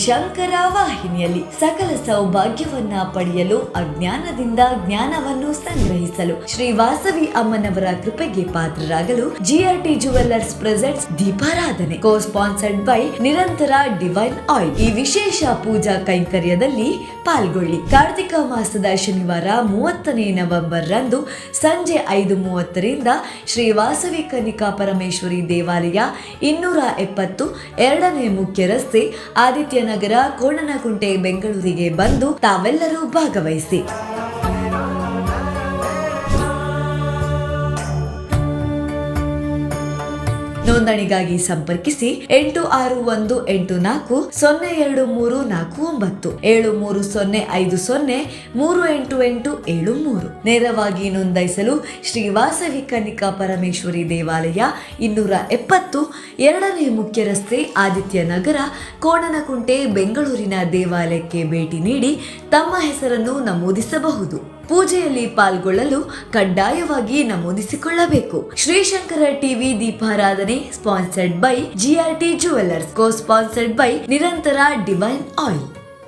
ಶಂಕರ ವಾಹಿನಿಯಲ್ಲಿ ಸಕಲ ಸೌಭಾಗ್ಯವನ್ನ ಪಡೆಯಲು ಅಜ್ಞಾನದಿಂದ ಜ್ಞಾನವನ್ನು ಸಂಗ್ರಹಿಸಲು ಶ್ರೀ ವಾಸವಿ ಅಮ್ಮನವರ ಕೃಪೆಗೆ ಪಾತ್ರರಾಗಲು ಜಿಆರ್ಟಿ ಜುವೆಲ್ಲರ್ಸ್ ಪ್ರೆಸೆಂಟ್ಸ್ ದೀಪಾರಾಧನೆ co sponsored by Nirantara divine oil. ಈ ವಿಶೇಷ ಪೂಜಾ ಕೈಂಕರ್ಯದಲ್ಲಿ ಪಾಲ್ಗೊಳ್ಳಿ. ಕಾರ್ತಿಕ ಮಾಸದ ಶನಿವಾರ 30ನೇ ನವೆಂಬರ್ ರಂದು ಸಂಜೆ 5:30ರಿಂದ ಶ್ರೀ ವಾಸವಿ ಕನ್ನಿಕಾ ಪರಮೇಶ್ವರಿ ದೇವಾಲಯ 270 2ನೇ ಮುಖ್ಯ ರಸ್ತೆ ಆದಿತ್ಯನಗರ ಕೋಣನಕುಂಟೆ ಬೆಂಗಳೂರಿಗೆ ಬಂದು ತಾವೆಲ್ಲರೂ ಭಾಗವಹಿಸಿ. ನೋಂದಣಿಗಾಗಿ ಸಂಪರ್ಕಿಸಿ 8618402349 7305038873. ನೇರವಾಗಿ ನೋಂದಾಯಿಸಲು ಶ್ರೀ ವಾಸವಿ ಕನ್ನಿಕಾ ಪರಮೇಶ್ವರಿ ದೇವಾಲಯ 270 2ನೇ ಮುಖ್ಯ ರಸ್ತೆ ಆದಿತ್ಯನಗರ ಕೋಣನಕುಂಟೆ ಬೆಂಗಳೂರಿನ ದೇವಾಲಯಕ್ಕೆ ಭೇಟಿ ನೀಡಿ ತಮ್ಮ ಹೆಸರನ್ನು ನಮೂದಿಸಬಹುದು. ಪೂಜೆಯಲ್ಲಿ ಪಾಲ್ಗೊಳ್ಳಲು ಕಡ್ಡಾಯವಾಗಿ ನಮೂದಿಸಿಕೊಳ್ಳಬೇಕು. ಶ್ರೀಶಂಕರ ಟಿವಿ ದೀಪಾರಾಧನೆ sponsored by GRT jewellers, co sponsored by Nirantara divine oil.